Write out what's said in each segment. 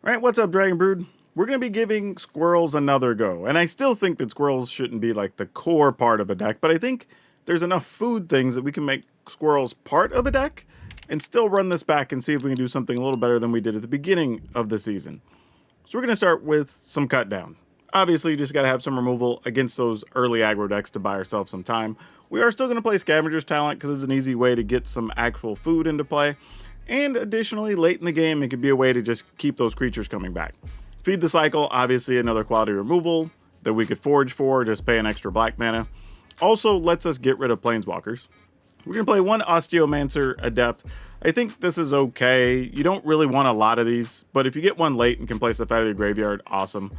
Alright, what's up, Dragon Brood? We're going to be giving squirrels another go. And I still think that squirrels shouldn't be like the core part of a deck, but I think there's enough food things that we can make squirrels part of a deck and still run this back and see if we can do something a little better than we did at the beginning of the season. So we're going to start with some cut down. Obviously, you just got to have some removal against those early aggro decks to buy ourselves some time. We are still going to play Scavenger's Talent because it's an easy way to get some actual food into play. And additionally, late in the game, it could be a way to just keep those creatures coming back. Feed the Cycle, obviously another quality removal that we could forge for, just pay an extra black mana. Also lets us get rid of Planeswalkers. We're going to play one Osteomancer Adept. I think this is okay. You don't really want a lot of these, but if you get one late and can play stuff out of your graveyard, awesome.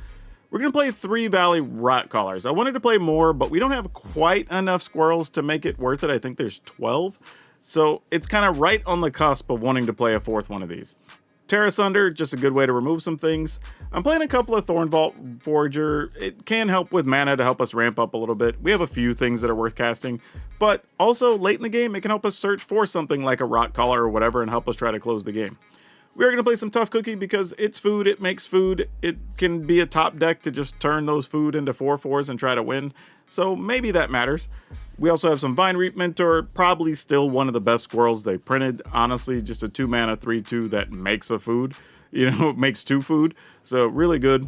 We're going to play 3 Valley Rotcallers. I wanted to play more, but we don't have quite enough squirrels to make it worth it. I think there's 12. So it's kind of right on the cusp of wanting to play a 4th one of these. Terra Sunder, just a good way to remove some things. I'm playing a couple of Thornvault Forager. It can help with mana to help us ramp up a little bit. We have a few things that are worth casting, but also late in the game, it can help us search for something like a Rotcaller or whatever and help us try to close the game. We are going to play some Tough Cookie because it's food, it makes food. It can be a top deck to just turn those food into 4/4s and try to win. So maybe that matters. We also have some Vine Reap Mentor, probably still one of the best squirrels they printed. Honestly, just a 2 mana 3/2 that makes a food. You know, it makes 2 food. So really good.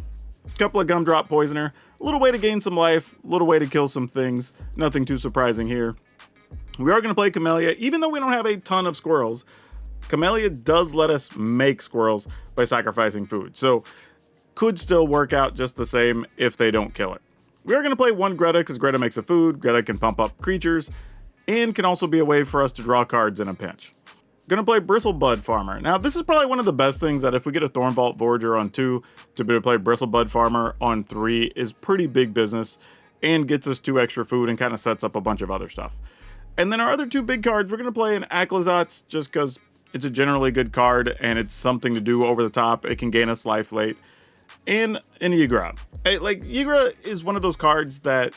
Couple of Gumdrop Poisoner. A little way to gain some life. A little way to kill some things. Nothing too surprising here. We are going to play Camellia. Even though we don't have a ton of squirrels, Camellia does let us make squirrels by sacrificing food. So could still work out just the same if they don't kill it. We are going to play one Greta because Greta makes a food. Greta can pump up creatures and can also be a way for us to draw cards in a pinch. Going to play Bristlebud Farmer. Now, this is probably one of the best things that if we get a Thornvault Voyager on 2 to be able to play Bristlebud Farmer on 3 is pretty big business and gets us 2 extra food and kind of sets up a bunch of other stuff. And then our other 2 big cards, we're going to play an Aclazotz just because it's a generally good card and it's something to do over the top. It can gain us life late. And an Ygra. Like, Ygra is one of those cards that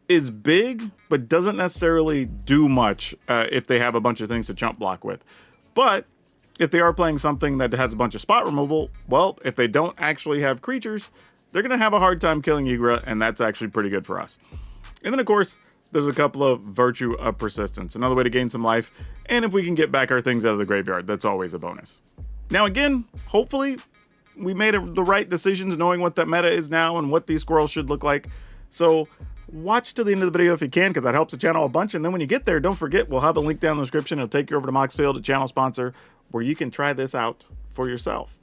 is big, but doesn't necessarily do much if they have a bunch of things to chump block with. But if they are playing something that has a bunch of spot removal, well, if they don't actually have creatures, they're going to have a hard time killing Ygra, and that's actually pretty good for us. And then, of course, there's a couple of Virtue of Persistence, another way to gain some life, and if we can get back our things out of the graveyard, that's always a bonus. Now, again, hopefully we made the right decisions knowing what that meta is now and what these squirrels should look like. So watch to the end of the video if you can, because that helps the channel a bunch. And then when you get there, don't forget, we'll have a link down in the description. It'll take you over to Moxfield, a channel sponsor, where you can try this out for yourself.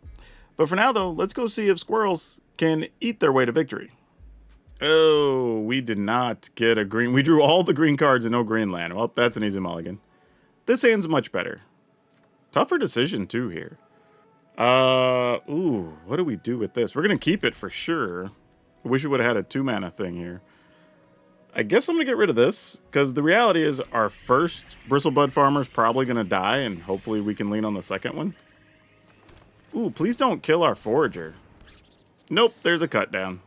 But for now, though, let's go see if squirrels can eat their way to victory. Oh, we did not get a green. We drew all the green cards and no green land. Well, that's an easy mulligan. This hand's much better. Tougher decision, too, here. Ooh, what do we do with this? We're going to keep it for sure. I wish we would have had a 2 mana thing here. I guess I'm going to get rid of this, because the reality is our first Bristlebud Farmer is probably going to die, and hopefully we can lean on the second one. Ooh, please don't kill our Forager. Nope, there's a cut down.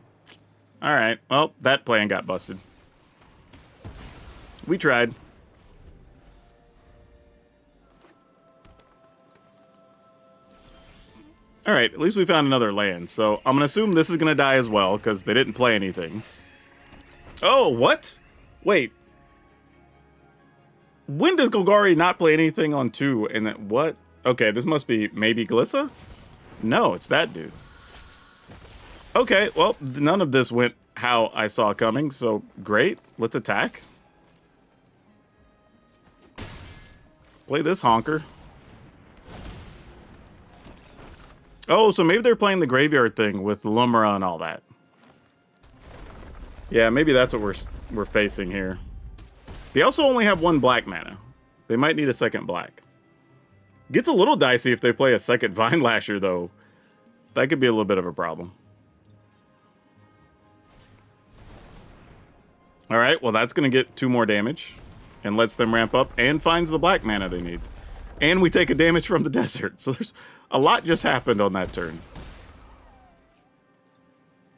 Alright, well, that plan got busted. We tried. Alright, at least we found another land, so I'm going to assume this is going to die as well, because they didn't play anything. Oh, what? Wait. When does Golgari not play anything on 2? And then, what? Okay, this must be maybe Glissa? No, it's that dude. Okay, well, none of this went how I saw coming, so great. Let's attack. Play this honker. Oh, so maybe they're playing the graveyard thing with Lumra and all that. Yeah, maybe that's what we're facing here. They also only have 1 black mana. They might need a second black. Gets a little dicey if they play a second Vine Lasher, though. That could be a little bit of a problem. Alright, well that's going to get 2 more damage. And lets them ramp up and finds the black mana they need. And we take a damage from the desert. So there's a lot just happened on that turn.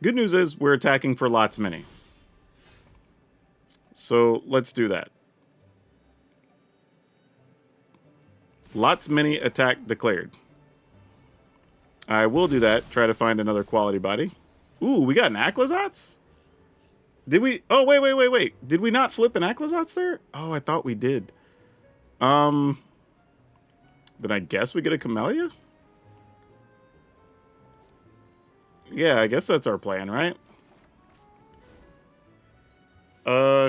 Good news is we're attacking for lots many. So let's do that. Lots many attack declared. I will do that. Try to find another quality body. Ooh, we got an Aclazotz? Did we? Oh, wait. Did we not flip an Aclazotz there? Oh, I thought we did. Then I guess we get a Camellia? Yeah, I guess that's our plan, right?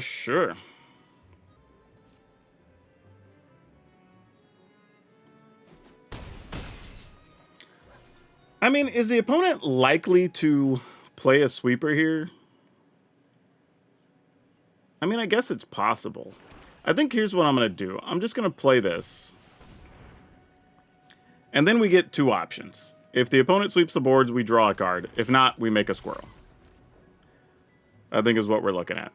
Sure. I mean, is the opponent likely to play a sweeper here? I mean, I guess it's possible. I think here's what I'm going to do. I'm just going to play this. And then we get two options. If the opponent sweeps the boards, we draw a card. If not, we make a squirrel. I think is what we're looking at.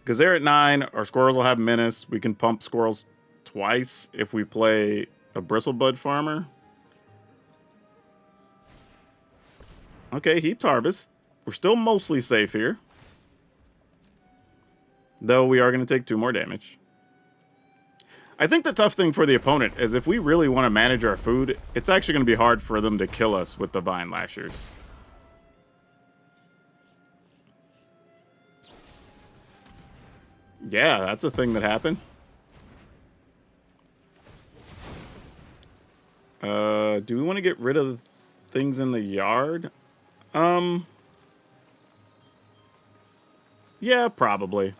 Because they're at 9, our squirrels will have menace. We can pump squirrels twice if we play a Bristlebud Farmer. Okay, Heaped Harvest. We're still mostly safe here. Though we are going to take 2 more damage. I think the tough thing for the opponent is if we really want to manage our food, it's actually going to be hard for them to kill us with the Vine Lashers. Yeah, that's a thing that happened. Do we want to get rid of things in the yard? Yeah, probably.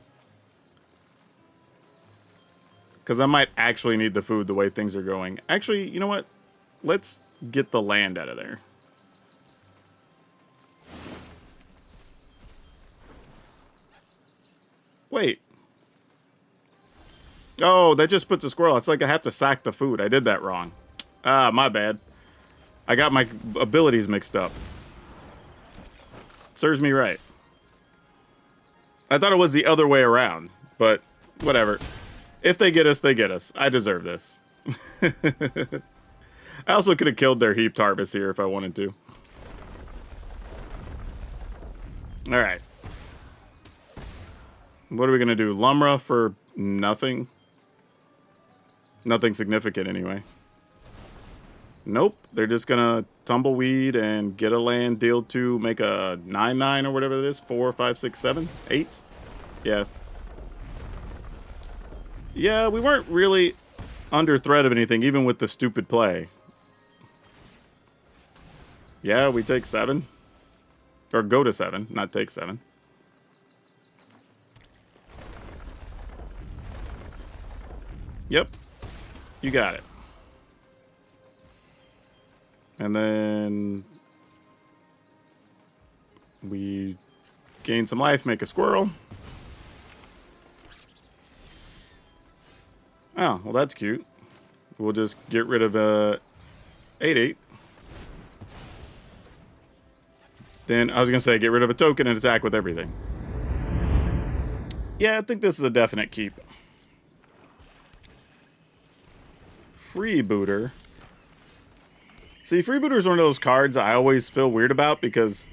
Because I might actually need the food the way things are going. Actually, you know what? Let's get the land out of there. Wait. Oh, that just puts a squirrel. It's like I have to sack the food. I did that wrong. Ah, my bad. I got my abilities mixed up. Serves me right. I thought it was the other way around, but whatever. If they get us, they get us. I deserve this. I also could have killed their Heaped Harvest here if I wanted to. Alright. What are we going to do? Lumra for nothing? Nothing significant, anyway. Nope. They're just going to Tumbleweed and get a land, deal 2, make a 9/9 or whatever it is. 4, 5, 6, 7, 8. Yeah. Yeah, we weren't really under threat of anything, even with the stupid play. Yeah, we take 7. Or go to 7, not take 7. Yep. You got it. And then we gain some life, make a squirrel. Oh, well that's cute. We'll just get rid of 8/8. Then I was going to say get rid of a token and attack with everything. Yeah, I think this is a definite keep. Freebooter. See, Freebooter is one of those cards I always feel weird about because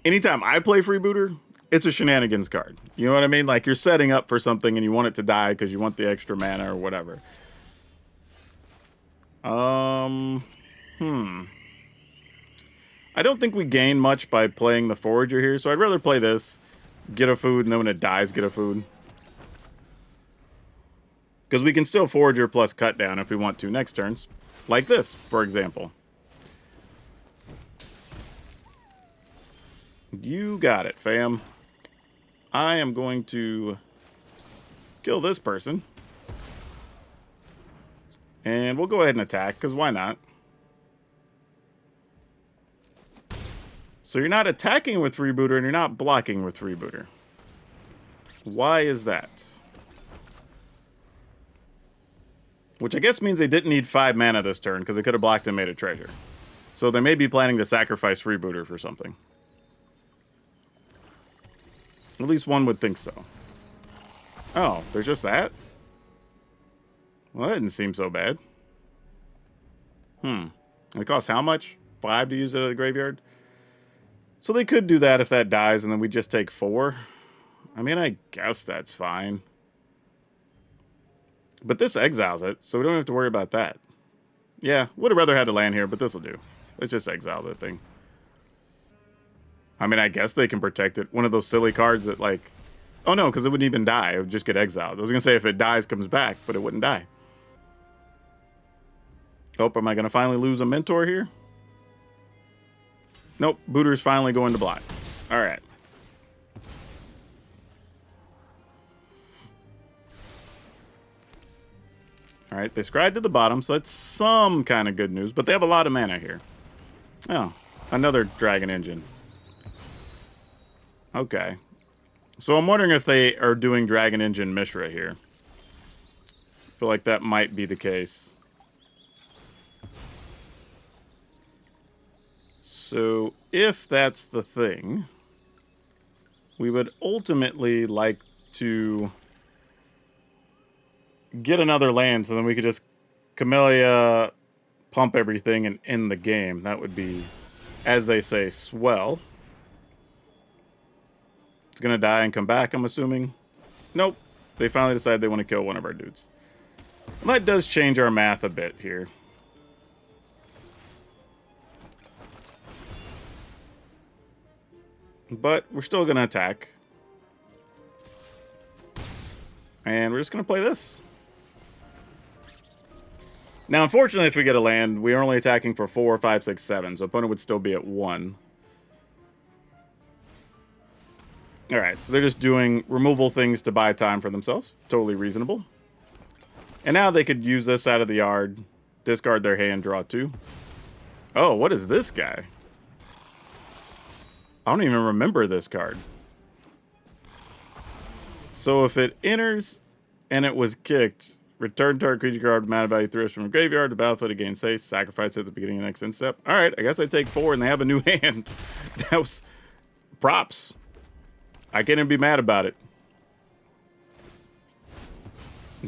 anytime I play Freebooter, it's a shenanigans card. You know what I mean? Like, you're setting up for something and you want it to die because you want the extra mana or whatever. I don't think we gain much by playing the Forager here, so I'd rather play this, get a food, and then when it dies, get a food. Because we can still Forager plus cut down if we want to next turns. Like this, for example. You got it, fam. I am going to kill this person. And we'll go ahead and attack, because why not? So you're not attacking with Freebooter, and you're not blocking with Freebooter. Why is that? Which I guess means they didn't need 5 mana this turn, because they could have blocked and made a treasure. So they may be planning to sacrifice Freebooter for something. At least one would think so. Oh, there's just that? Well, that didn't seem so bad. It costs how much? 5 to use it at the graveyard? So they could do that if that dies, and then we just take 4. I mean, I guess that's fine. But this exiles it, so we don't have to worry about that. Yeah, would have rather had to land here, but this will do. Let's just exile that thing. I mean, I guess they can protect it. One of those silly cards that, like... Oh, no, because it wouldn't even die. It would just get exiled. I was going to say if it dies, comes back, but it wouldn't die. Oh, am I going to finally lose a mentor here? Nope, Booter's finally going to block. All right. All right, they scried to the bottom, so that's some kind of good news, but they have a lot of mana here. Oh, another Dragon Engine. Okay. So I'm wondering if they are doing Dragon Engine Mishra here. I feel like that might be the case. So if that's the thing, we would ultimately like to get another land so then we could just Camellia pump everything and end the game. That would be, as they say, swell. It's gonna die and come back, I'm assuming. Nope. They finally decided they want to kill one of our dudes. And that does change our math a bit here. But we're still gonna attack. And we're just gonna play this. Now, unfortunately, if we get a land, we are only attacking for 4, 5, 6, 7. So opponent would still be at 1. Alright, so they're just doing removal things to buy time for themselves. Totally reasonable. And now they could use this out of the yard, discard their hand, draw 2. Oh, what is this guy? I don't even remember this card. So if it enters and it was kicked, return target creature card mana value 3 from a graveyard to battlefield to gain haste, sacrifice at the beginning of the next end step. Alright, I guess I take 4 and they have a new hand. That was props. I can't even be mad about it.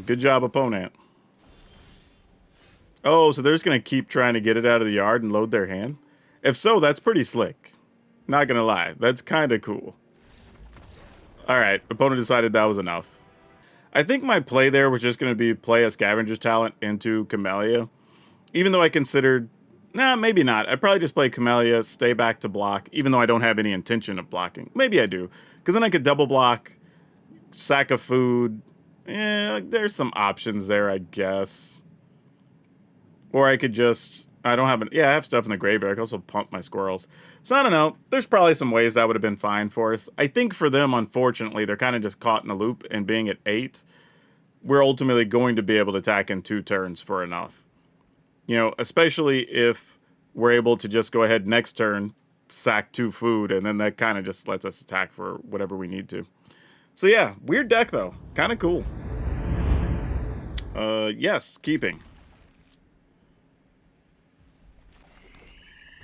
Good job, opponent. Oh, so they're just going to keep trying to get it out of the yard and load their hand? If so, that's pretty slick. Not going to lie. That's kind of cool. Alright, opponent decided that was enough. I think my play there was just going to be play a Scavenger's Talent into Camellia. Even though I considered... Nah, maybe not. I'd probably just play Camellia, stay back to block, even though I don't have any intention of blocking. Maybe I do. Because then I could double block, sack of food. There's some options there, I guess. Or I could just... I don't have... I have stuff in the graveyard. I can also pump my squirrels. So I don't know. There's probably some ways that would have been fine for us. I think for them, unfortunately, they're kind of just caught in a loop. And being at 8, we're ultimately going to be able to attack in 2 turns for enough. You know, especially if we're able to just go ahead next turn, sack 2 food, and then that kind of just lets us attack for whatever we need to. So yeah, weird deck though. Kind of cool. Yes, keeping.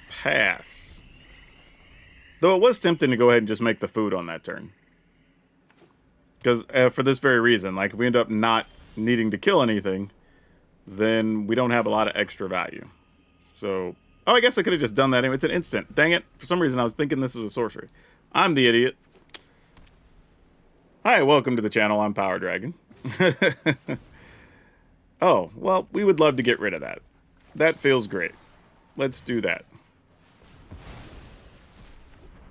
Pass. Though it was tempting to go ahead and just make the food on that turn. Because for this very reason, like if we end up not needing to kill anything, then we don't have a lot of extra value. So, oh, I guess I could have just done that anyway. It's an instant. Dang it. For some reason, I was thinking this was a sorcery. I'm the idiot. Hi, welcome to the channel. I'm PowrDragn. Oh, well, we would love to get rid of that. That feels great. Let's do that.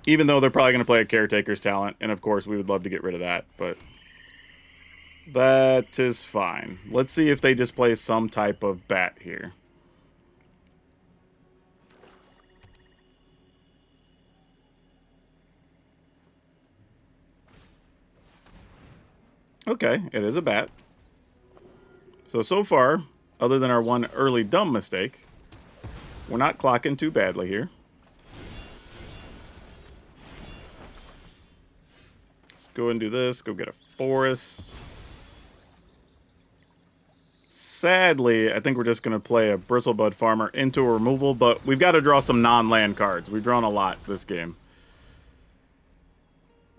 Even though they're probably going to play a Caretaker's Talent, and of course we would love to get rid of that, but that is fine. Let's see if they just play some type of bat here. Okay, it is a bat. So far, other than our one early dumb mistake, we're not clocking too badly here. Let's go and do this. Go get a forest. Sadly, I think we're just going to play a Bristlebud Farmer into a removal, but we've got to draw some non-land cards. We've drawn a lot this game.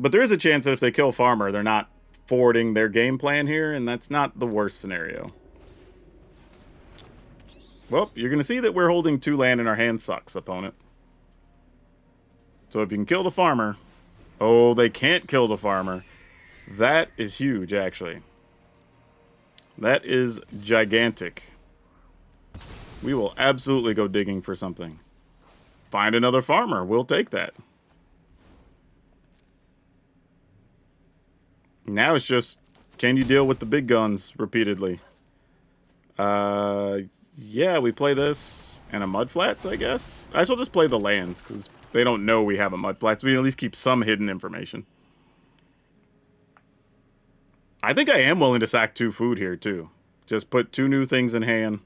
But there is a chance that if they kill Farmer, they're not forwarding their game plan here, and that's not the worst scenario. Well, you're going to see that we're holding 2 land and our hand sucks, opponent. So if you can kill the farmer... Oh, they can't kill the farmer. That is huge, actually. That is gigantic. We will absolutely go digging for something. Find another farmer. We'll take that. Now it's just, can you deal with the big guns repeatedly? Yeah, we play this and a mudflats, I guess. I shall just play the lands, because they don't know we have a mudflats. We can at least keep some hidden information. I think I am willing to sack 2 food here, too. Just put 2 new things in hand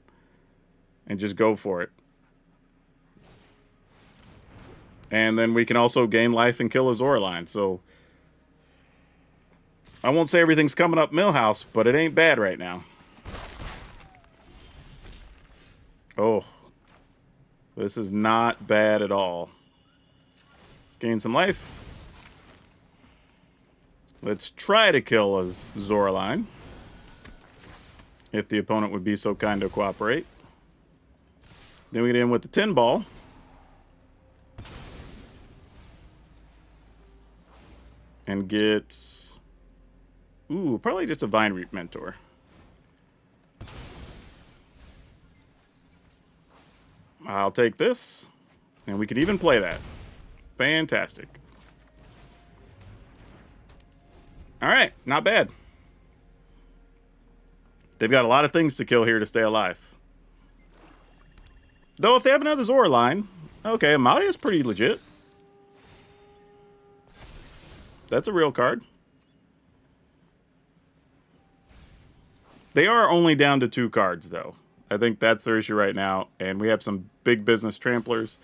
and just go for it. And then we can also gain life and kill a Zoraline, so I won't say everything's coming up Millhouse, but it ain't bad right now. Oh. This is not bad at all. Gain some life. Let's try to kill a Zoraline. If the opponent would be so kind to cooperate. Then we get in with the tin ball. And get... Ooh, probably just a Vine Reap Mentor. I'll take this. And we could even play that. Fantastic. Alright, not bad. They've got a lot of things to kill here to stay alive. Though if they have another Zoraline, okay, Amalia's pretty legit. That's a real card. They are only down to 2 cards, though. I think that's their issue right now, and we have some big business tramplers.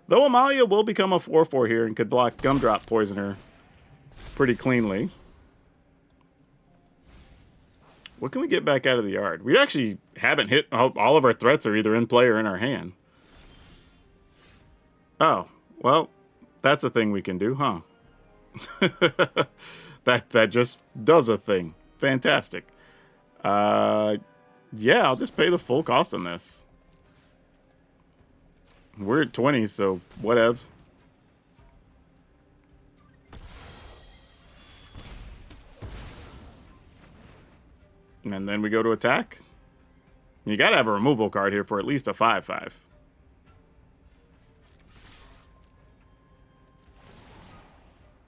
Though Amalia will become a 4/4 here and could block Gumdrop Poisoner pretty cleanly. What can we get back out of the yard? We actually haven't hit... All of our threats are either in play or in our hand. Oh, well, that's a thing we can do, huh? that just does a thing. Fantastic. Yeah, I'll just pay the full cost on this. We're at 20, so whatevs. And then we go to attack. You gotta have a removal card here for at least a 5/5.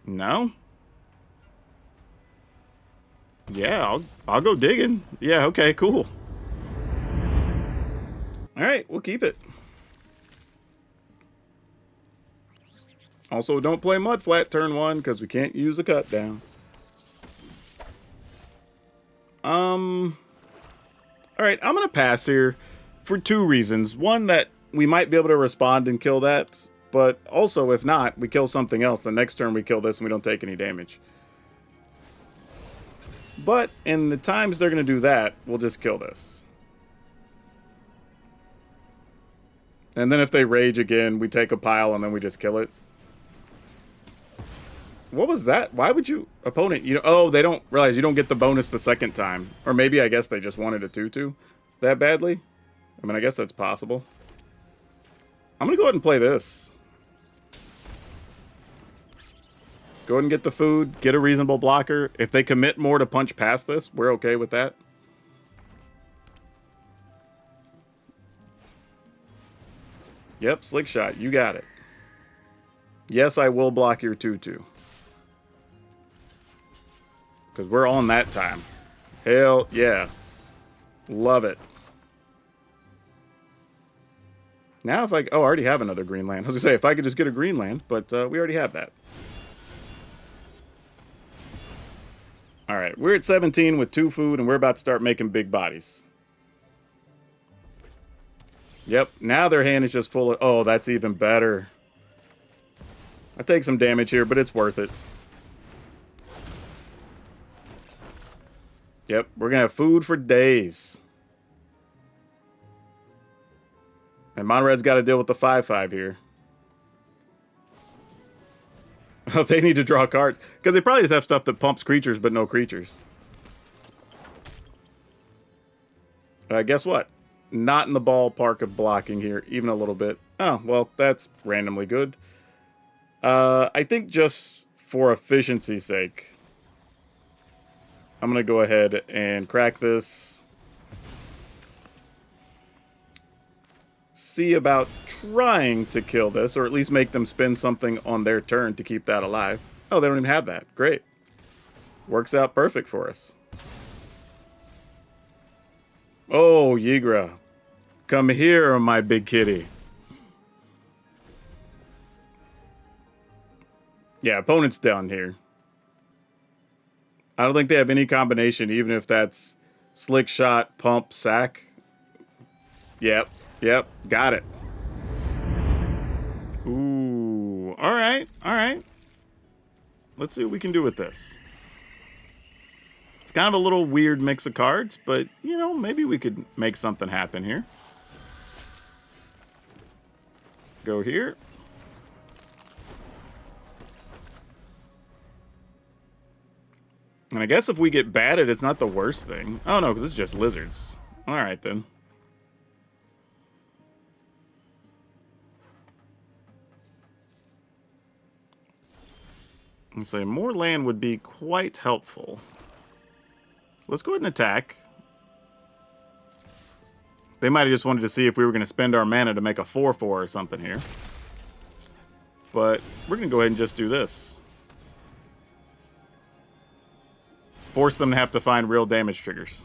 No? Yeah, I'll go digging. Yeah, okay, cool. Alright, we'll keep it. Also, don't play Mudflat turn 1, because we can't use a cut down. Alright, I'm gonna pass here for 2 reasons. One, that we might be able to respond and kill that, but also, if not, we kill something else. The next turn we kill this and we don't take any damage. But in the times they're gonna do that, we'll just kill this. And then if they rage again, we take a pile and then we just kill it. What was that? Why would you... Opponent, you know... Oh, they don't realize you don't get the bonus the second time. Or maybe, I guess, they just wanted a 2/2 that badly. I mean, I guess that's possible. I'm gonna go ahead and play this. Go ahead and get the food. Get a reasonable blocker. If they commit more to punch past this, we're okay with that. Yep, Slick Shot. You got it. Yes, I will block your 2/2. Because we're on that time. Hell yeah. Love it. Now if I... Oh, I already have another green land. I was going to say, if I could just get a green land, but we already have that. Alright, we're at 17 with 2 food, and we're about to start making big bodies. Yep, now their hand is just full of... Oh, that's even better. I take some damage here, but it's worth it. Yep, we're going to have food for days. And Monred's got to deal with the 5/5 here. Oh, they need to draw cards. Because they probably just have stuff that pumps creatures, but no creatures. Guess what? Not in the ballpark of blocking here, even a little bit. Oh, well, that's randomly good. I think just for efficiency's sake, I'm going to go ahead and crack this. see about trying to kill this, or at least make them spend something on their turn to keep that alive. Oh, they don't even have that. Great. Works out perfect for us. Oh, Yigra. Come here, my big kitty. Yeah, opponent's down here. I don't think they have any combination, even if that's slick shot, pump, sack. Yep, got it. Ooh, all right. Let's see what we can do with this. It's kind of a little weird mix of cards, but, you know, maybe we could make something happen here. Go here. And I guess if we get batted, it's not the worst thing. Oh, no, because it's just lizards. All right, then. I'd say more land would be quite helpful. Let's go ahead and attack. They might have just wanted to see if we were going to spend our mana to make a 4/4 or something here. But we're going to go ahead and just do this. Force them to have to find real damage triggers.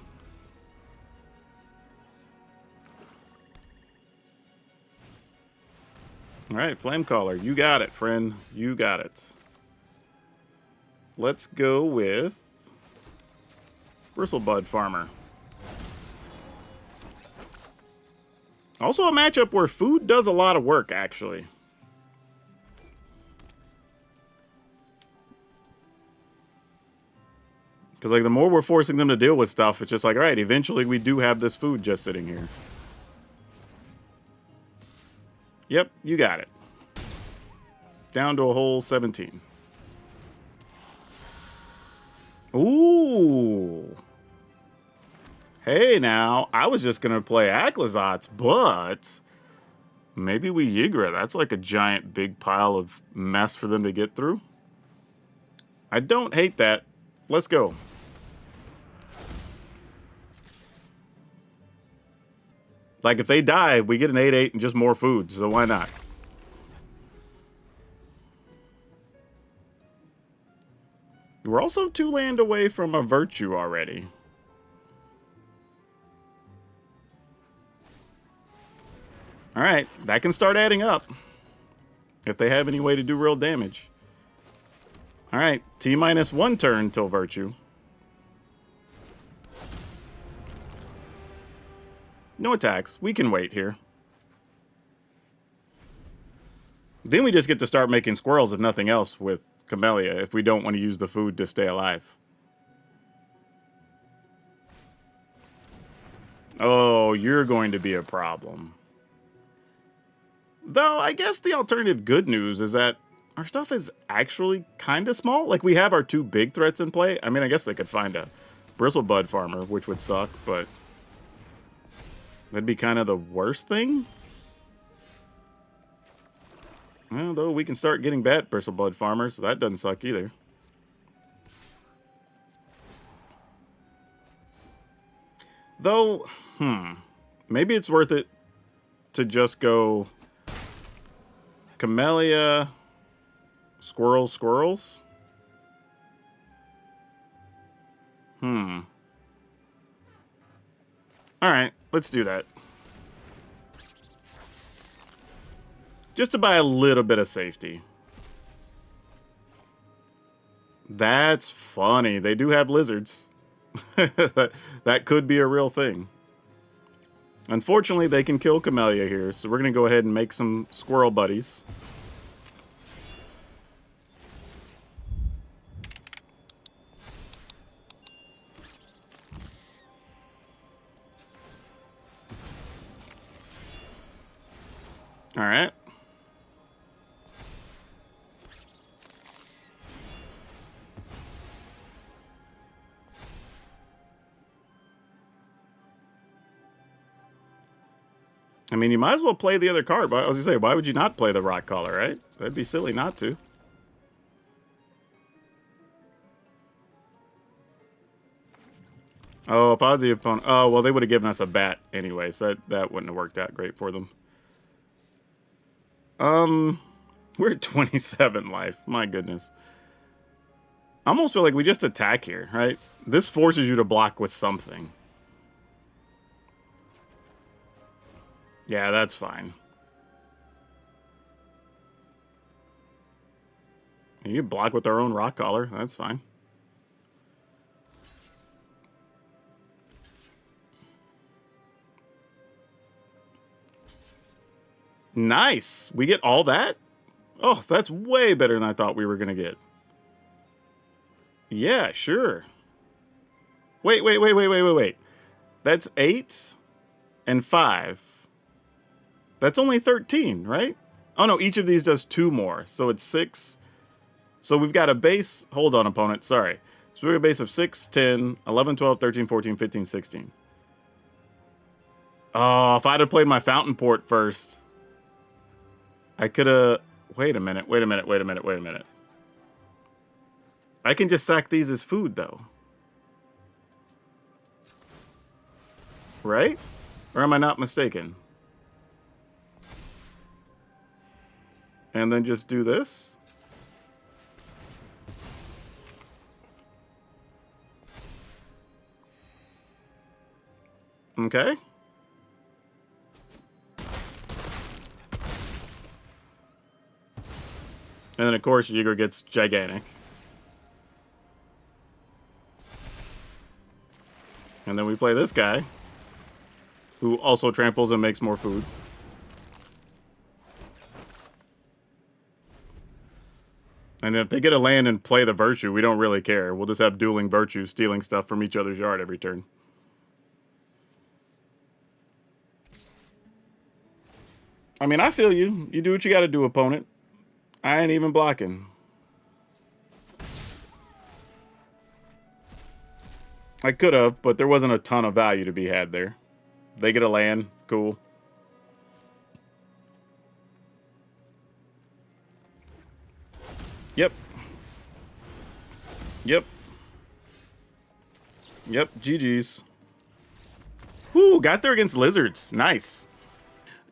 Alright, Flamecaller. You got it, friend. You got it. Let's go with Bristlebud Farmer. Also a matchup where food does a lot of work, actually. Because, like, the more we're forcing them to deal with stuff, it's just like, all right, eventually we do have this food just sitting here. Yep, you got it. Down to a whole 17. Ooh. Hey, now, I was just going to play Acklazotz, but maybe we Yigra. That's like a giant big pile of mess for them to get through. I don't hate that. Let's go. Like, if they die, we get an 8/8 and just more food, so why not? We're also 2 land away from a Virtue already. Alright, that can start adding up. If they have any way to do real damage. Alright, T-1 turn till Virtue. No attacks. We can wait here. Then we just get to start making squirrels, if nothing else, with Camellia, if we don't want to use the food to stay alive. Oh, you're going to be a problem. Though, I guess the alternative good news is that our stuff is actually kind of small. Like, we have our 2 big threats in play. I mean, I guess they could find a Bristlebud Farmer, which would suck, but that'd be kind of the worst thing. Well, though, we can start getting bad Bristlebud Farmers, so that doesn't suck either. Though, maybe it's worth it to just go Camellia, Squirrels. Alright, let's do that. Just to buy a little bit of safety. That's funny. They do have lizards. That could be a real thing. Unfortunately, they can kill Camellia here, so we're going to go ahead and make some squirrel buddies. All right. I mean, you might as well play the other card. I was going to say, why would you not play the Rock Collar, right? That'd be silly not to. Oh, if I was the opponent... Oh, well, they would have given us a bat anyway, so that wouldn't have worked out great for them. We're at 27 life. My goodness. I almost feel like we just attack here, right? This forces you to block with something. Yeah, that's fine. You block with our own rock collar. That's fine. Nice. We get all that? Oh, that's way better than I thought we were going to get. Yeah, sure. Wait. That's 8 and 5. That's only 13, right? Oh, no, each of these does 2 more. So it's 6. So we've got a base. Hold on, opponent. Sorry. So we have a base of 6, 10, 11, 12, 13, 14, 15, 16. Oh, if I'd have played my Fountain Port first, I could have... Wait a minute. I can just sack these as food, though. Right? Or am I not mistaken? And then just do this? Okay. And then, of course, Yigor gets gigantic. And then we play this guy, who also tramples and makes more food. And if they get a land and play the Virtue, we don't really care. We'll just have dueling Virtue, stealing stuff from each other's yard every turn. I mean, I feel you. You do what you gotta do, opponent. I ain't even blocking. I could have, but there wasn't a ton of value to be had there. They get a land. Cool. Yep. GG's. Whoo, got there against Lizards. Nice.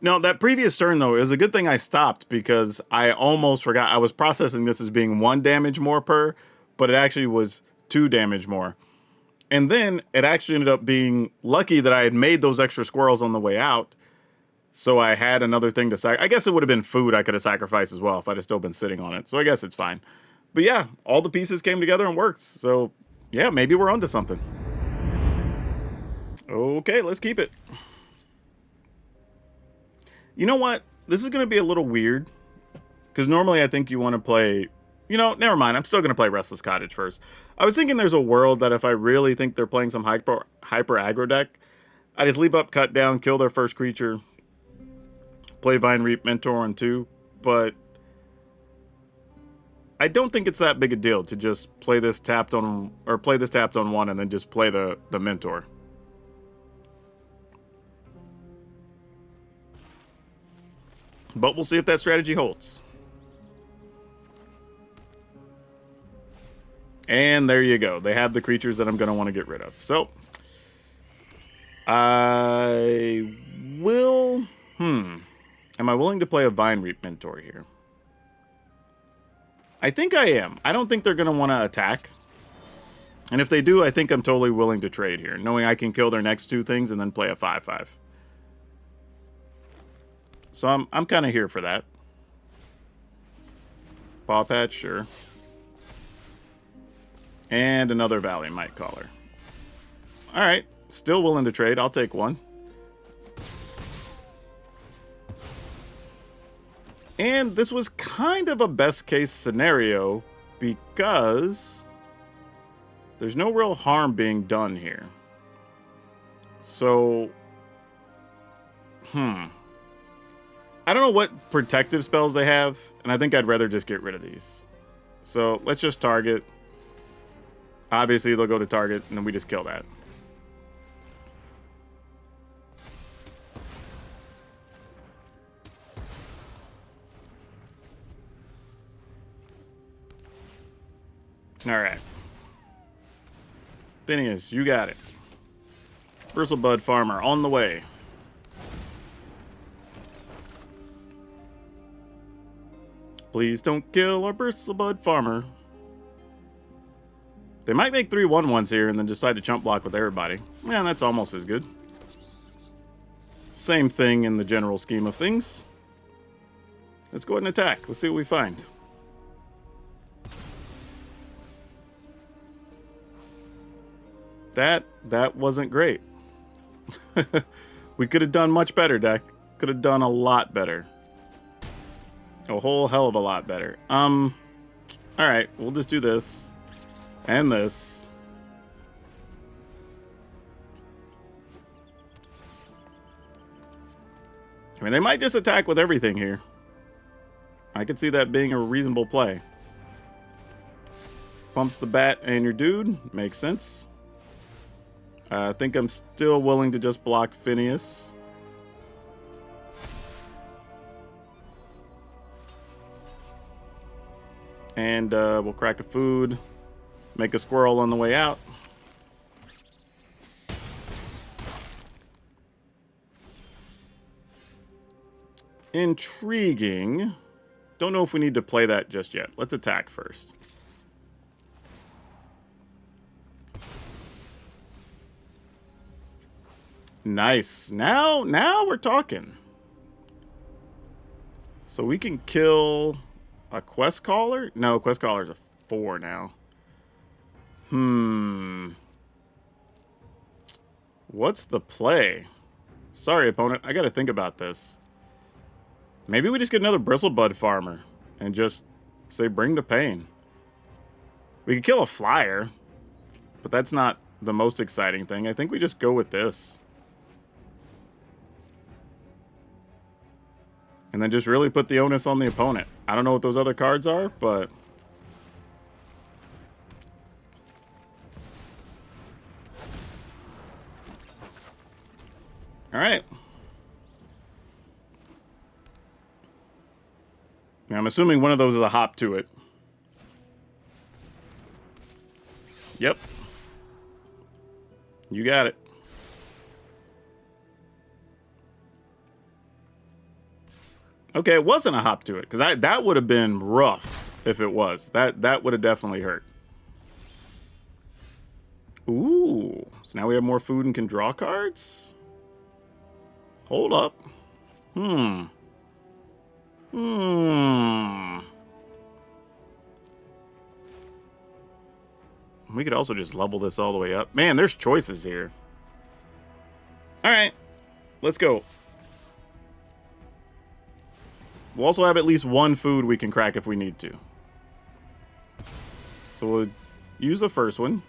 No, that previous turn, though, it was a good thing I stopped because I almost forgot. I was processing this as being 1 damage more per, but it actually was 2 damage more. And then it actually ended up being lucky that I had made those extra squirrels on the way out. So I had another thing to sacrifice. I guess it would have been food I could have sacrificed as well if I'd have still been sitting on it. So I guess it's fine. But yeah, all the pieces came together and worked. So yeah, maybe we're onto something. Okay, let's keep it. You know what? This is going to be a little weird. Because normally I think you want to play... You know, never mind. I'm still going to play Restless Cottage first. I was thinking there's a world that if I really think they're playing some hyper aggro deck, I just leave up, cut down, kill their first creature, play Vine Reap, Mentor on 2. But I don't think it's that big a deal to just play this tapped on... Or play this tapped on 1 and then just play the Mentor. But we'll see if that strategy holds. And there you go. They have the creatures that I'm going to want to get rid of. So, I will... Am I willing to play a Vine Reap Mentor here? I think I am. I don't think they're going to want to attack. And if they do, I think I'm totally willing to trade here, knowing I can kill their next 2 things and then play a 5/5. So I'm kind of here for that. Paw Patch, sure. And another Valley Might Caller. Alright, still willing to trade. I'll take 1. And this was kind of a best case scenario because there's no real harm being done here. So, I don't know what protective spells they have, and I think I'd rather just get rid of these. So let's just target. Obviously, they'll go to target, and then we just kill that. Alright. Phineas, you got it. Bristlebud Farmer on the way. Please don't kill our Bristlebud farmer. They might make 3/1/1s here and then decide to chump block with everybody. Yeah, that's almost as good. Same thing in the general scheme of things. Let's go ahead and attack. Let's see what we find. That wasn't great. We could have done much better, deck. Could have done a lot better. A whole hell of a lot better. Alright, we'll just do this. And this. I mean, they might just attack with everything here. I could see that being a reasonable play. Pumps the bat and your dude. Makes sense. I think I'm still willing to just block Phineas. And we'll crack a food. Make a squirrel on the way out. Intriguing. Don't know if we need to play that just yet. Let's attack first. Nice. Now we're talking. So we can kill a quest caller? No, quest caller's a 4 now. What's the play? Sorry, opponent. I gotta think about this. Maybe we just get another Bristlebud farmer and just say bring the pain. We could kill a flyer, but that's not the most exciting thing. I think we just go with this. And then just really put the onus on the opponent. I don't know what those other cards are, but... Alright. Now, I'm assuming one of those is a hop to it. Yep. You got it. Okay, it wasn't a hop to it, because that would have been rough if it was. That would have definitely hurt. Ooh. So now we have more food and can draw cards? Hold up. We could also just level this all the way up. Man, there's choices here. Alright. Let's go. We'll also have at least one food we can crack if we need to. So we'll use the first one.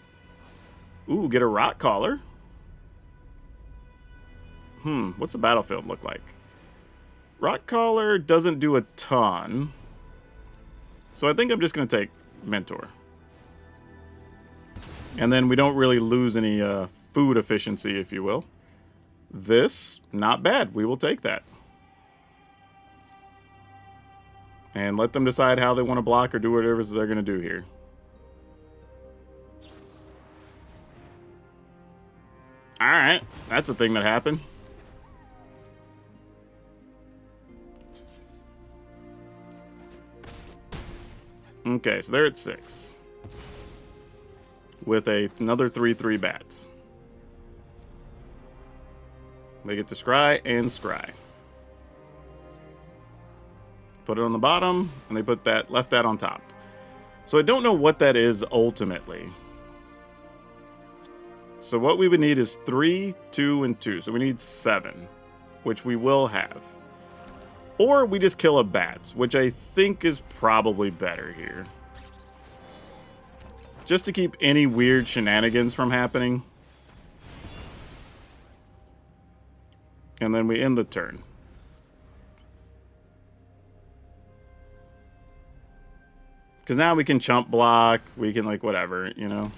Ooh, get a rock collar. What's the battlefield look like? Rock collar doesn't do a ton. So I think I'm just going to take Mentor. And then we don't really lose any food efficiency, if you will. This, not bad. We will take that. And let them decide how they want to block or do whatever they're going to do here. Alright, that's a thing that happened. Okay, so they're at 6. With another 3/3 bats. They get to scry and scry. Put it on the bottom, and they put that, left that on top. So I don't know what that is ultimately. So what we would need is 3, 2, and 2. So we need 7, which we will have. Or we just kill a bats, which I think is probably better here. Just to keep any weird shenanigans from happening. And then we end the turn. Because now we can chump block, we can like whatever, you know.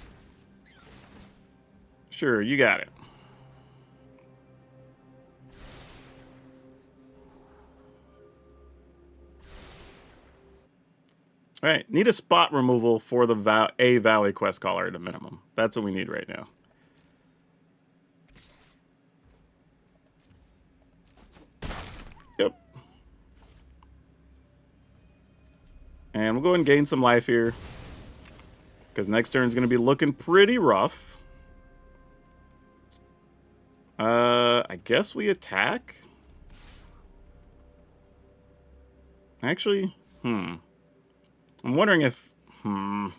Sure, you got it. Alright, need a spot removal for the Valley quest caller at a minimum. That's what we need right now. Yep. And we'll go ahead and gain some life here. Because next turn's going to be looking pretty rough. I guess we attack. Actually, I'm wondering if... I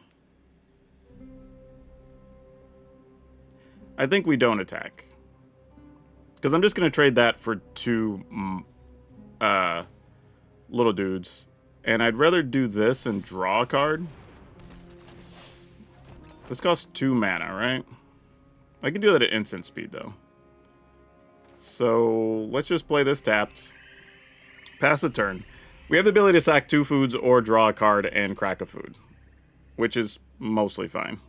think we don't attack. Because I'm just going to trade that for 2 little dudes. And I'd rather do this and draw a card. This costs 2 mana, right? I can do that at instant speed, though. So, let's just play this tapped. Pass the turn. We have the ability to sack 2 foods or draw a card and crack a food. Which is mostly fine.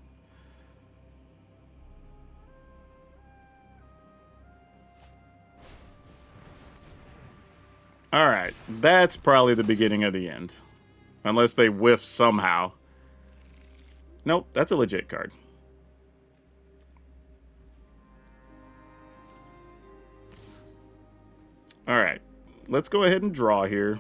Alright, that's probably the beginning of the end. Unless they whiff somehow. Nope, that's a legit card. Alright, let's go ahead and draw here.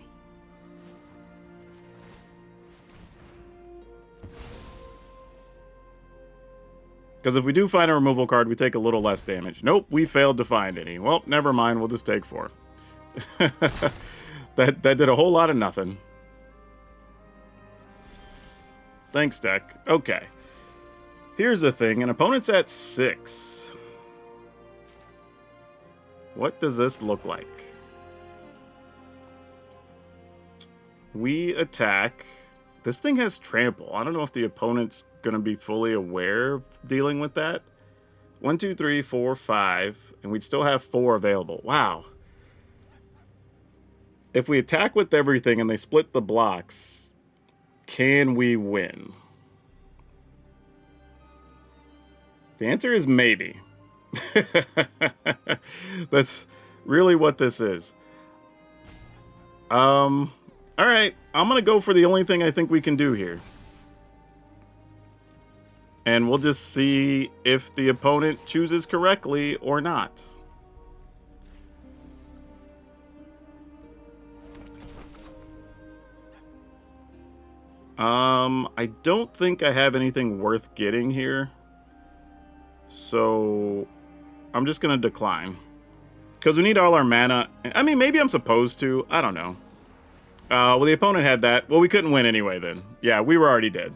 Because if we do find a removal card, we take a little less damage. Nope, we failed to find any. Well, never mind, we'll just take 4. that did a whole lot of nothing. Thanks, deck. Okay. Here's the thing. An opponent's at 6. What does this look like? We attack. This thing has trample. I don't know if the opponent's going to be fully aware of dealing with that. 1, 2, 3, 4, 5. And we'd still have 4 available. Wow. If we attack with everything and they split the blocks, can we win? The answer is maybe. That's really what this is. Alright, I'm going to go for the only thing I think we can do here. And we'll just see if the opponent chooses correctly or not. I don't think I have anything worth getting here. So, I'm just going to decline. Because we need all our mana. I mean, maybe I'm supposed to. I don't know. Well, the opponent had that. Well, we couldn't win anyway then. Yeah, we were already dead.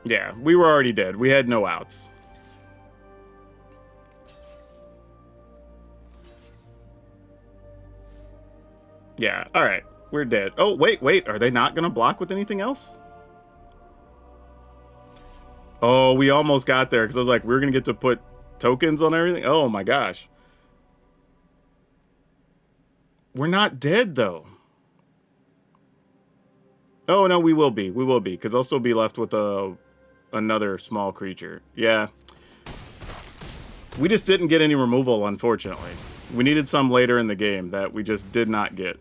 Yeah, we were already dead. We had no outs. Yeah, alright. We're dead. Oh, wait. Are they not going to block with anything else? Oh, we almost got there because I was like, we're going to get to put tokens on everything. Oh my gosh. We're not dead, though. Oh, no, we will be. We will be, because I'll still be left with another small creature. Yeah. We just didn't get any removal, unfortunately. We needed some later in the game that we just did not get.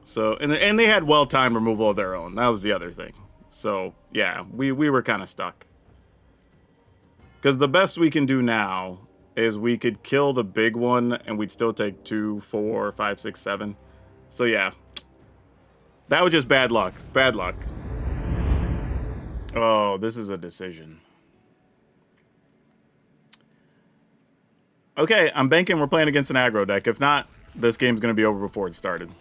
So, and they had well-timed removal of their own. That was the other thing. So, yeah, we were kind of stuck. Because the best we can do now is we could kill the big one, and we'd still take 2, 4, 5, 6, 7. So, yeah. That was just bad luck. Bad luck. Oh, this is a decision. Okay, I'm banking we're playing against an aggro deck. If not, this game's going to be over before it started.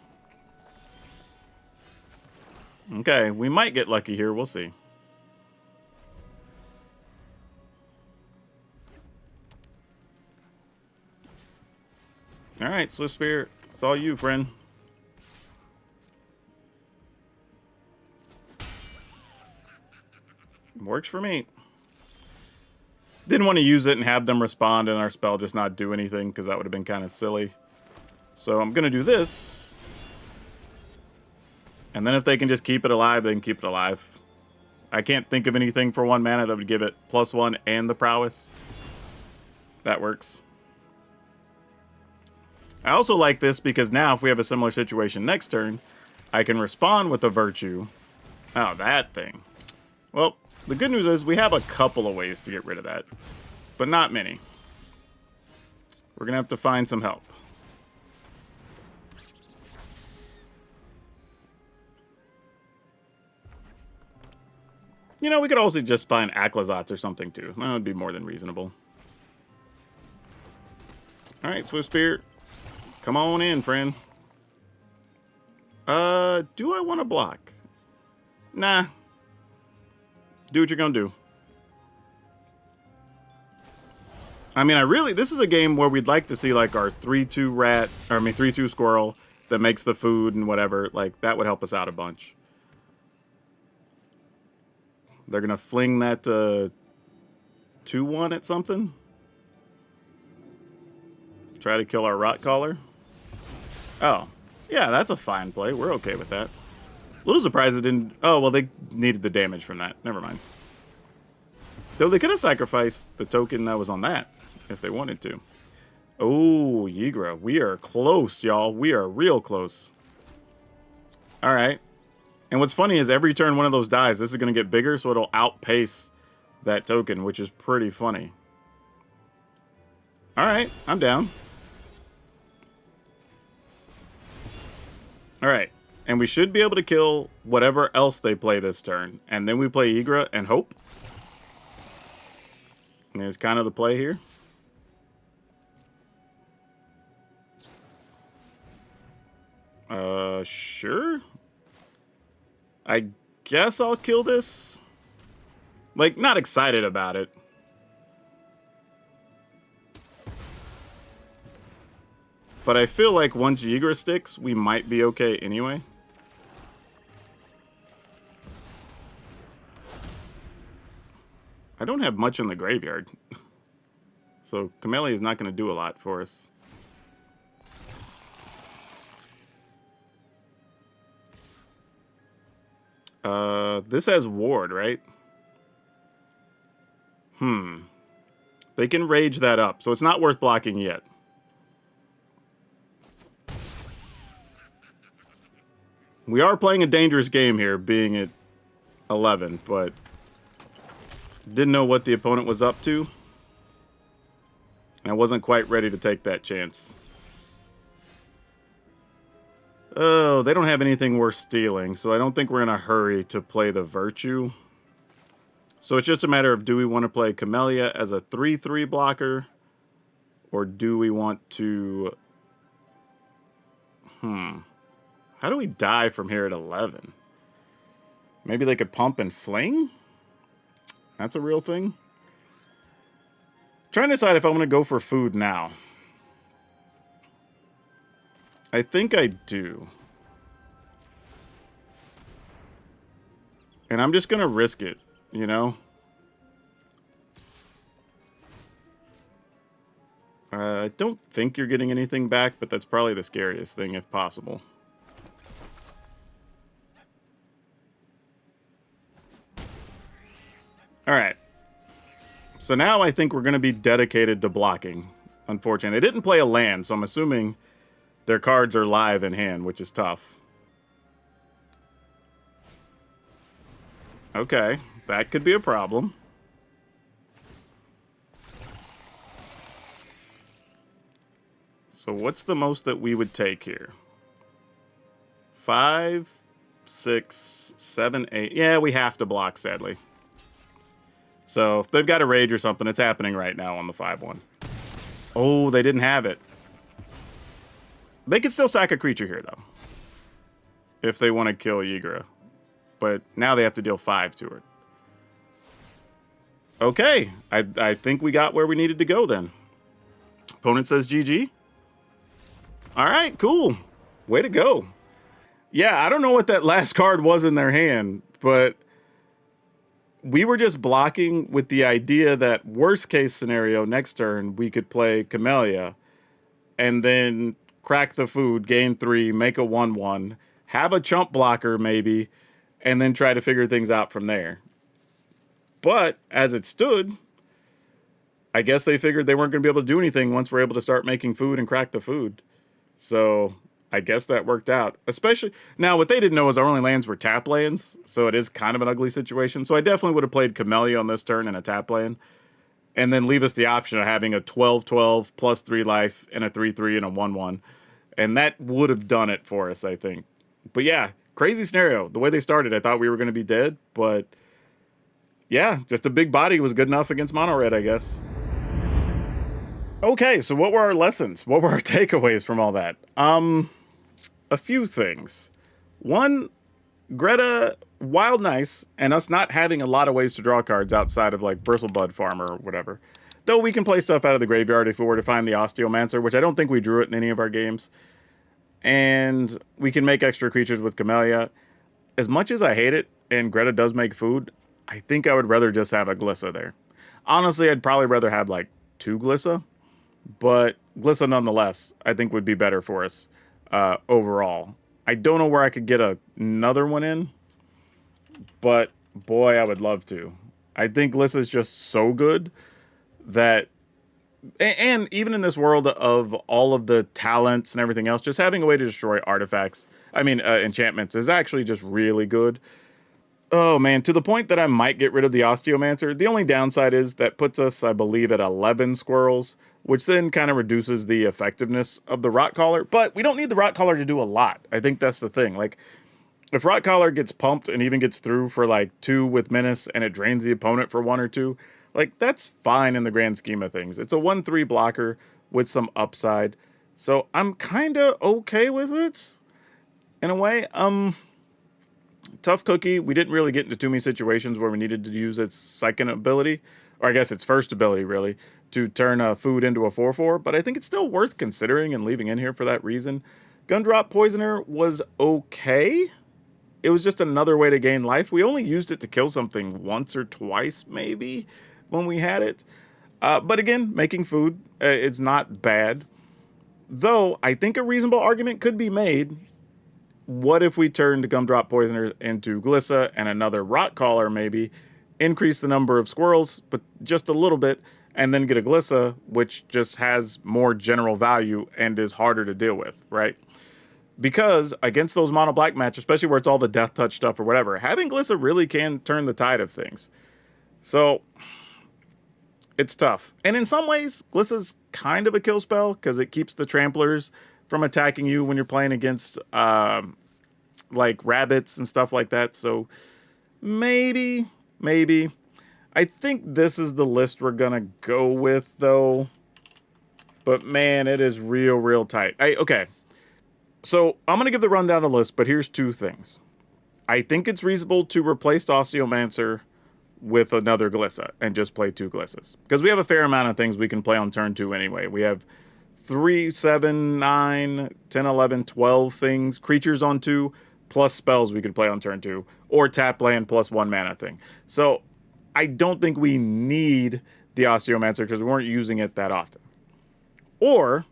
Okay, we might get lucky here. We'll see. Alright, Swift Spear. It's all you, friend. Works for me. Didn't want to use it and have them respond and our spell just not do anything, because that would have been kind of silly. So I'm going to do this. And then if they can just keep it alive, they can keep it alive. I can't think of anything for 1 mana that would give it +1 and the prowess. That works. I also like this because now if we have a similar situation next turn, I can respond with a virtue. Oh, that thing. Well, the good news is we have a couple of ways to get rid of that, but not many. We're going to have to find some help. You know, we could also just find Acklazats or something, too. That would be more than reasonable. Alright, Swift Spear. Come on in, friend. Do I want to block? Nah. Do what you're gonna do. I mean, this is a game where we'd like to see, like, our 3-2 rat, or I mean, 3-2 squirrel that makes the food and whatever. Like, that would help us out a bunch. They're gonna fling that, 2-1 at something. Try to kill our rot caller. Oh. Yeah, that's a fine play. We're okay with that. A little surprised it didn't... Oh, well, they needed the damage from that. Never mind. Though they could have sacrificed the token that was on that, if they wanted to. Oh, Yigra. We are close, y'all. We are real close. Alright. And what's funny is every turn one of those dies, this is going to get bigger, so it'll outpace that token, which is pretty funny. Alright, I'm down. Alright, and we should be able to kill whatever else they play this turn. And then we play Yigra and hope. And it's kind of the play here. Sure. I guess I'll kill this. Like, not excited about it. But I feel like once Yigra sticks, we might be okay anyway. I don't have much in the graveyard. So Camellia is not going to do a lot for us. This has Ward, right? They can rage that up, so it's not worth blocking yet. We are playing a dangerous game here, being at 11, but didn't know what the opponent was up to. And I wasn't quite ready to take that chance. Oh, they don't have anything worth stealing, so I don't think we're in a hurry to play the Virtue. So it's just a matter of, do we want to play Camellia as a 3-3 blocker? Or do we want to... How do we die from here at 11? Maybe they could pump and fling? That's a real thing? Trying to decide if I'm going to go for food now. I think I do. And I'm just going to risk it, you know? I don't think you're getting anything back, but that's probably the scariest thing if possible. Alright. So now I think we're going to be dedicated to blocking. Unfortunately, they didn't play a land, so I'm assuming their cards are live in hand, which is tough. Okay, that could be a problem. So what's the most that we would take here? 5, 6, 7, 8. Yeah, we have to block, sadly. So if they've got a rage or something, it's happening right now on the 5-1. Oh, they didn't have it. They could still sack a creature here, though. If they want to kill Yigra. But now they have to deal 5 to her. Okay. I think we got where we needed to go then. Opponent says GG. Alright, cool. Way to go. Yeah, I don't know what that last card was in their hand, but we were just blocking with the idea that worst case scenario next turn we could play Camellia and then crack the food, gain 3, make a 1-1, have a chump blocker maybe, and then try to figure things out from there. But as it stood, I guess they figured they weren't going to be able to do anything once we're able to start making food and crack the food. So I guess that worked out. Especially now, what they didn't know is our only lands were tap lands, so it is kind of an ugly situation. So I definitely would have played Camellia on this turn and a tap land. and then leave us the option of having a 12/12 plus 3 life and a 3/3 and a 1/1. And that would have done it for us, I think. But yeah, crazy scenario. The way they started, I thought we were going to be dead, but yeah, just a big body was good enough against mono red, I guess. Okay, so what were our lessons? What were our takeaways from all that? A few things. One, Greta, wild nice, and us not having a lot of ways to draw cards outside of like Bristlebud Farmer or whatever. Though we can play stuff out of the graveyard if we were to find the Osteomancer, which I don't think we drew it in any of our games. And we can make extra creatures with Camellia. As much as I hate it, and Greta does make food, I think I would rather just have a Glissa there. Honestly, I'd probably rather have like 2 Glissa, but Glissa nonetheless, I think would be better for us overall. I don't know where I could get another one in, but boy, I would love to. I think Glissa is just so good that, and even in this world of all of the talents and everything else, just having a way to destroy artifacts, enchantments, is actually just really good. Oh man, to the point that I might get rid of the Osteomancer. The only downside is that puts us, I believe, at 11 squirrels, which then kind of reduces the effectiveness of the Rot Collar. But we don't need the Rot Collar to do a lot. I think that's the thing. Like, if Rot Collar gets pumped and even gets through for like 2 with Menace and it drains the opponent for 1 or 2, like, that's fine in the grand scheme of things. It's a 1/3 blocker with some upside. So I'm kind of okay with it in a way. Tough Cookie, we didn't really get into too many situations where we needed to use its second ability, or I guess its first ability, really, to turn a food into a 4/4, but I think it's still worth considering and leaving in here for that reason. Gumdrop Poisoner was okay. It was just another way to gain life. We only used it to kill something once or twice, maybe, when we had it. But again, making food, it's not bad. Though, I think a reasonable argument could be made. What if we turned Gumdrop Poisoner into Glissa and another Rot Collar, maybe, increase the number of squirrels, but just a little bit, and then get a Glissa, which just has more general value and is harder to deal with, right? Because against those mono black matches, especially where it's all the death touch stuff or whatever, having Glissa really can turn the tide of things. So it's tough. And in some ways, Glissa's kind of a kill spell because it keeps the tramplers from attacking you when you're playing against like rabbits and stuff like that. So maybe. I think this is the list we're gonna go with though. But man, it is real tight. Okay. So I'm gonna give the rundown of the list, but here's 2 things. I think it's reasonable to replace Osteomancer with another Glissa and just play 2 Glissas. Because we have a fair amount of things we can play on turn 2 anyway. We have 3, 7, 9, 10, 11, 12 things, creatures on 2, plus spells we could play on turn 2, or tap land plus 1 mana thing. So I don't think we need the Osteomancer because we weren't using it that often. Or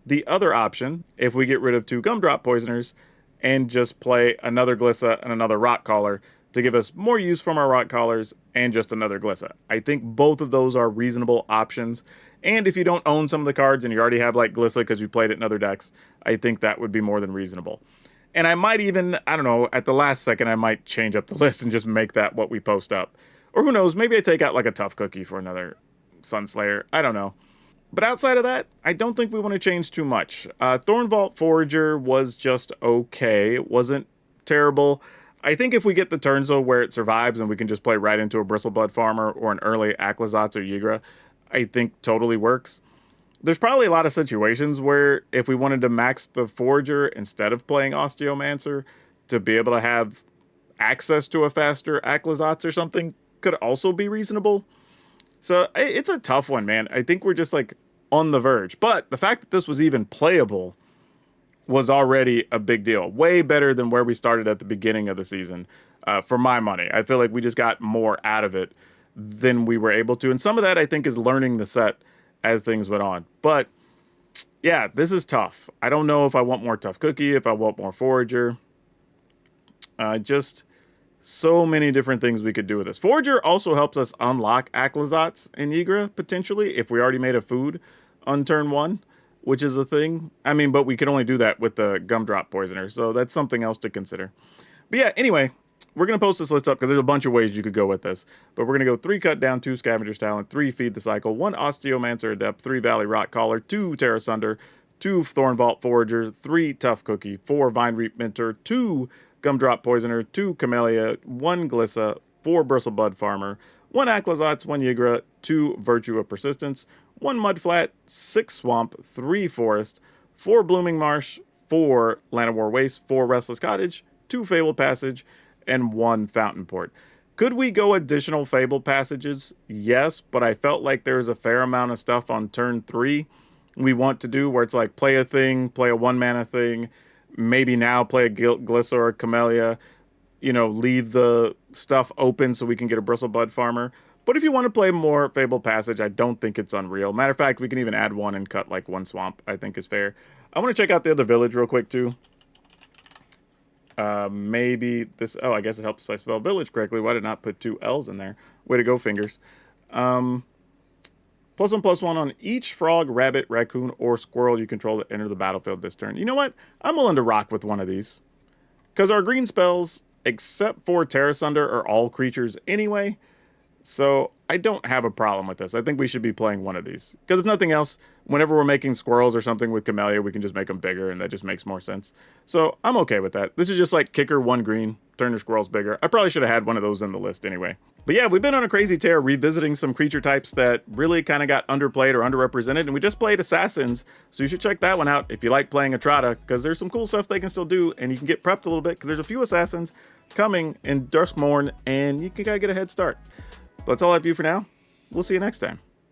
the other option, if we get rid of 2 Gumdrop Poisoners and just play another Glissa and another Rot Collar to give us more use from our Rot Collars and just another Glissa. I think both of those are reasonable options. And if you don't own some of the cards and you already have like Glissa because you played it in other decks, I think that would be more than reasonable. And I might even, I don't know, at the last second, I might change up the list and just make that what we post up. Or who knows, maybe I take out like a Tough Cookie for another Sunslayer. I don't know. But outside of that, I don't think we want to change too much. Thornvault Forager was just okay. It wasn't terrible. I think if we get the turns though where it survives and we can just play right into a Bristlebud Farmer or an early Aclazotz or Yigra, I think totally works. There's probably a lot of situations where if we wanted to max the Forager instead of playing Osteomancer to be able to have access to a faster Aclazotz or something could also be reasonable. So it's a tough one, man. I think we're just like on the verge. But the fact that this was even playable was already a big deal. Way better than where we started at the beginning of the season, for my money. I feel like we just got more out of it than we were able to. And some of that, I think, is learning the set as things went on. But, yeah, this is tough. I don't know if I want more Tough Cookie, if I want more Forager. Just so many different things we could do with this. Forager also helps us unlock Aclazotz and Yigra, potentially, if we already made a food on turn 1. Which is a thing. I mean, but we could only do that with the Gumdrop Poisoner, so that's something else to consider. But yeah, anyway, we're going to post this list up because there's a bunch of ways you could go with this. But we're going to go 3 Cut Down, 2 Scavenger's Talent, 3 Feed the Cycle, 1 Osteomancer Adept, 3 Valley Rot Collar, 2 Terra Sunder, 2 Thorn Vault Forager, 3 Tough Cookie, 4 Vine Reap Minter, 2 Gumdrop Poisoner, 2 Camellia, 1 Glissa, 4 Bristlebud Farmer, 1 Aclazotz, 1 Yigra, 2 Virtue of Persistence, 1 Mudflat, 6 Swamp, 3 Forest, 4 Blooming Marsh, 4 Land of War Waste, 4 Restless Cottage, 2 Fabled Passage, and 1 Fountain Port. Could we go additional Fabled Passages? Yes, but I felt like there was a fair amount of stuff on turn 3 we want to do where it's like play a thing, play a 1-mana thing, maybe now play a Glissa or a Camellia, you know, leave the stuff open so we can get a Bristlebud Farmer. But if you want to play more Fabled Passage, I don't think it's unreal. Matter of fact, we can even add 1 and cut like 1 Swamp, I think is fair. I want to check out the other village real quick too. Maybe this, oh, I guess it helps if I spell village correctly. Why did I not put 2 L's in there? Way to go, fingers. +1/+1 on each frog, rabbit, raccoon, or squirrel you control that enter the battlefield this turn. You know what? I'm willing to rock with one of these. Because our green spells, except for Terra Sunder, are all creatures anyway. So I don't have a problem with this. I think we should be playing one of these. Because if nothing else, whenever we're making squirrels or something with Camellia, we can just make them bigger, and that just makes more sense. So I'm okay with that. This is just like kicker 1 green, turn your squirrels bigger. I probably should have had one of those in the list anyway. But yeah, we've been on a crazy tear revisiting some creature types that really kind of got underplayed or underrepresented, and we just played Assassins, so you should check that one out if you like playing Atrata, because there's some cool stuff they can still do, and you can get prepped a little bit, because there's a few Assassins coming in Duskmorn, and you can kind of get a head start. But that's all I have for you for now. We'll see you next time.